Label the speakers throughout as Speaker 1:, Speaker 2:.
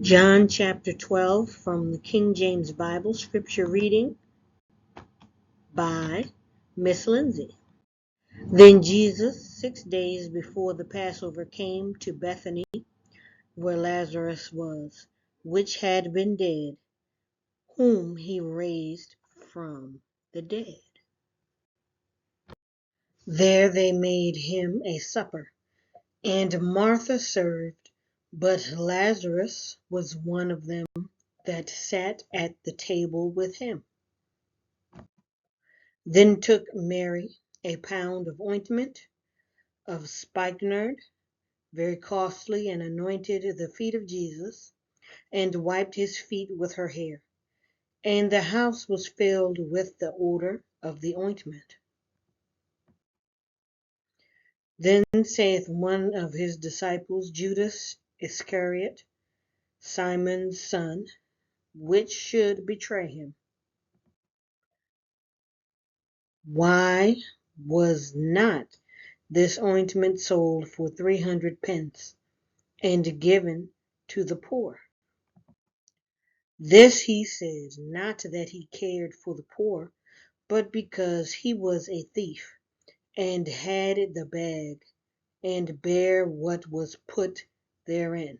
Speaker 1: John chapter 12 from the King James Bible, scripture reading by Miss Lindsay. Then Jesus, 6 days before the Passover, came to Bethany, where Lazarus was, which had been dead, whom he raised from the dead. There they made him a supper, and Martha served, but Lazarus was one of them that sat at the table with him. Then took Mary a pound of ointment of spikenard, very costly, and anointed the feet of Jesus, and wiped his feet with her hair. And the house was filled with the odor of the ointment. Then saith one of his disciples, Judas Iscariot, Simon's son, which should betray him, why was not this ointment sold for 300 pence, and given to the poor? This he said, not that he cared for the poor, but because he was a thief, and had the bag, and bare what was put therein.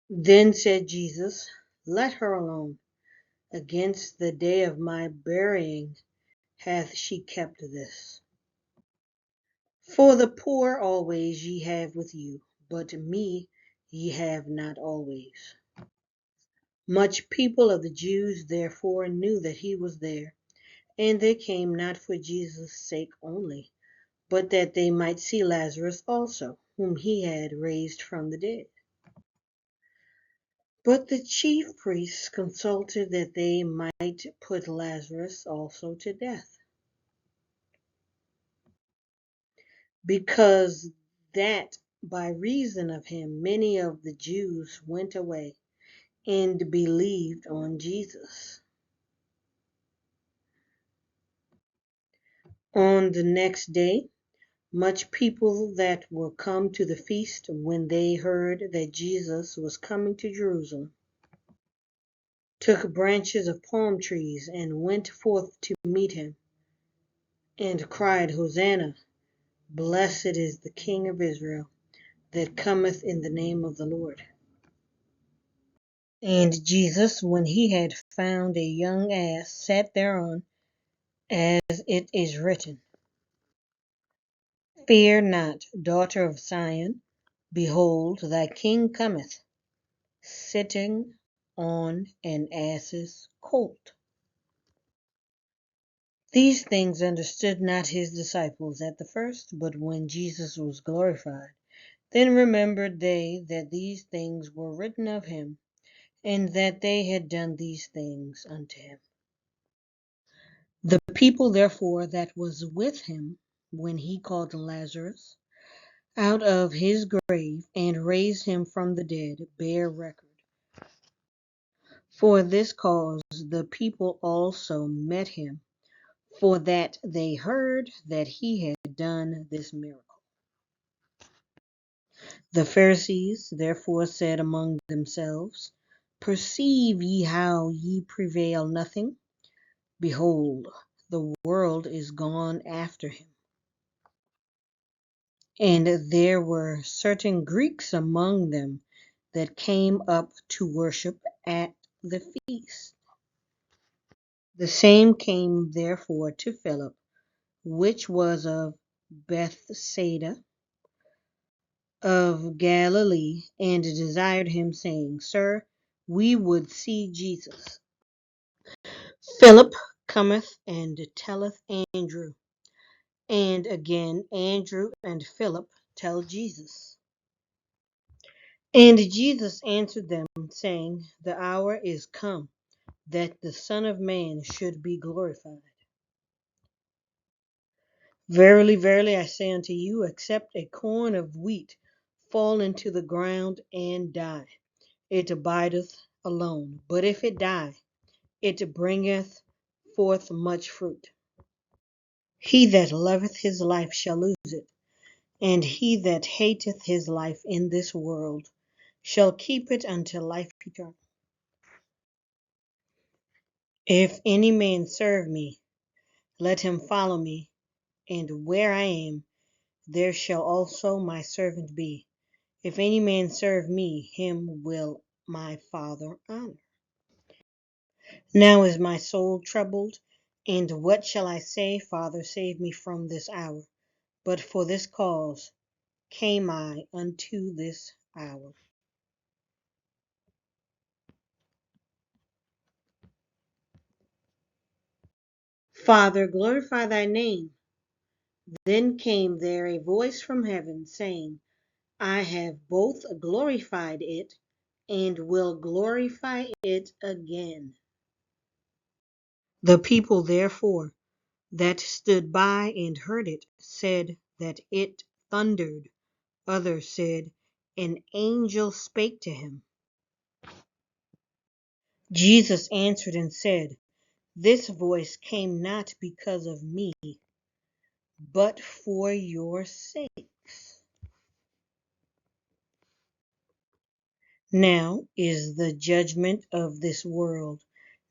Speaker 1: Then said Jesus, Let her alone. Against the day of my burying hath she kept this. For the poor always ye have with you, but me ye have not always. Much people of the Jews therefore knew that he was there, and they came not for Jesus' sake only, but that they might see Lazarus also, whom he had raised from the dead. But the chief priests consulted that they might put Lazarus also to death, because that by reason of him many of the Jews went away and believed on Jesus. On the next day, much people that were come to the feast, when they heard that Jesus was coming to Jerusalem, took branches of palm trees and went forth to meet him, and cried, Hosanna! Blessed is the King of Israel that cometh in the name of the Lord. And Jesus, when he had found a young ass, sat thereon, as it is written, Fear not, daughter of Zion, behold, thy King cometh, sitting on an ass's colt. These things understood not his disciples at the first, but when Jesus was glorified, then remembered they that these things were written of him, and that they had done these things unto him. The people therefore that was with him, when he called Lazarus out of his grave, and raised him from the dead, bear record. For this cause the people also met him, for that they heard that he had done this miracle. The Pharisees therefore said among themselves, Perceive ye how ye prevail nothing? Behold, the world is gone after him. And there were certain Greeks among them that came up to worship at the feast. The same came therefore to Philip, which was of Bethsaida of Galilee, and desired him, saying, Sir, we would see Jesus. Philip cometh and telleth Andrew, and again Andrew and Philip tell Jesus. And Jesus answered them, saying, The hour is come that the Son of Man should be glorified. Verily, verily, I say unto you, except a corn of wheat fall into the ground and die, it abideth alone. But if it die, it bringeth forth much fruit. He that loveth his life shall lose it, And he that hateth his life in this world shall keep it unto life eternal. If any man serve me, let him follow me, and where I am, there shall also my servant be. If any man serve me, him will my Father honor. Now is my soul troubled, and what shall I say? Father, save me from this hour. But for this cause came I unto this hour. Father, glorify thy name. Then came there a voice from heaven, saying, I have both glorified it and will glorify it again. The people therefore that stood by and heard it said that it thundered. Others said, an angel spake to him. Jesus answered and said, this voice came not because of me, but for your sakes. Now is the judgment of this world.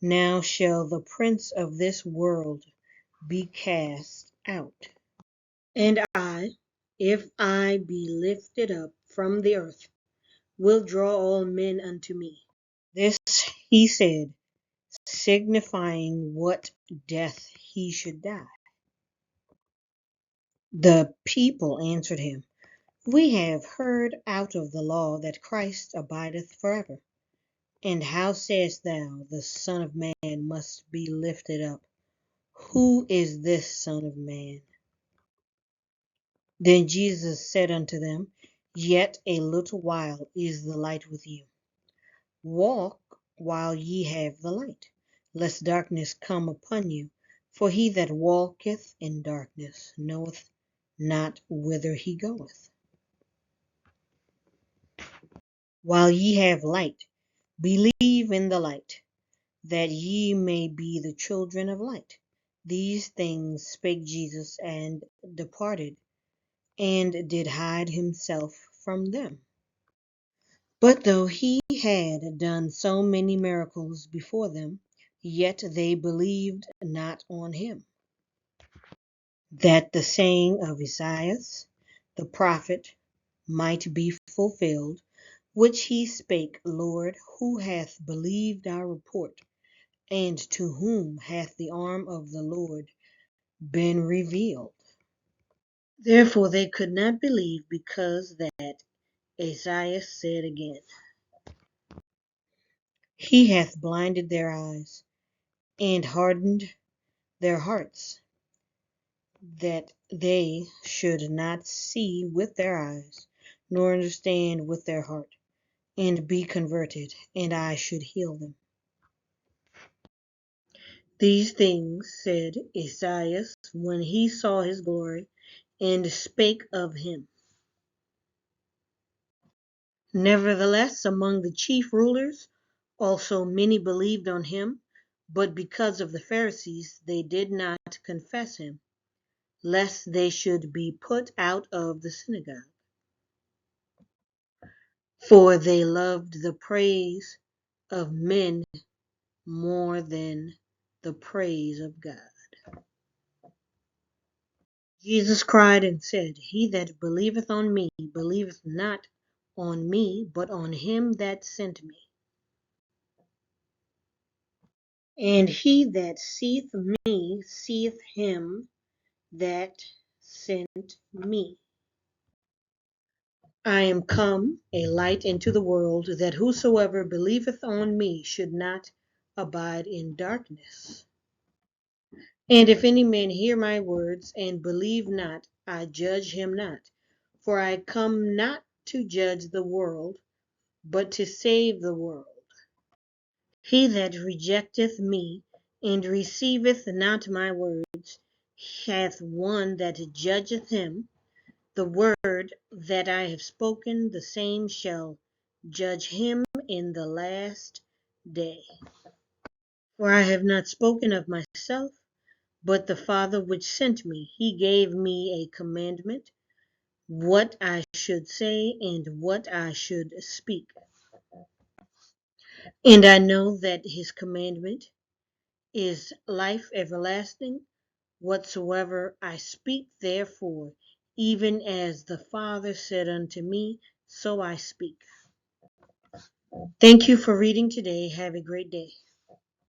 Speaker 1: Now shall the prince of this world be cast out. And I, if I be lifted up from the earth, will draw all men unto me. This he said, signifying what death he should die. The people answered him, we have heard out of the law that Christ abideth forever. And how sayest thou, the Son of Man must be lifted up? Who is this Son of Man? Then Jesus said unto them, yet a little while is the light with you. Walk while ye have the light, lest darkness come upon you. For he that walketh in darkness knoweth not whither he goeth. While ye have light, believe in the light, that ye may be the children of light. These things spake Jesus, and departed, and did hide himself from them. But though he had done so many miracles before them, yet they believed not on him. That the saying of Esaias the prophet might be fulfilled, which he spake, Lord, who hath believed our report? And to whom hath the arm of the Lord been revealed? Therefore they could not believe, because that Esaias said again, he hath blinded their eyes, and hardened their hearts, that they should not see with their eyes, nor understand with their heart, and be converted, and I should heal them. These things said Esaias when he saw his glory, and spake of him. Nevertheless, among the chief rulers also many believed on him, but because of the Pharisees they did not confess him, lest they should be put out of the synagogue. For they loved the praise of men more than the praise of God. Jesus cried and said, he that believeth on me believeth not on me, but on him that sent me. And he that seeth me seeth him that sent me. I am come a light into the world, that whosoever believeth on me should not abide in darkness. And if any man hear my words and believe not, I judge him not. For I come not to judge the world, but to save the world. He that rejecteth me and receiveth not my words hath one that judgeth him. The word that I have spoken, the same shall judge him in the last day. For I have not spoken of myself, but the Father which sent me, he gave me a commandment, what I should say and what I should speak. And I know that his commandment is life everlasting. Whatsoever I speak, therefore, even as the Father said unto me, so I speak. Thank you for reading today. Have a great day.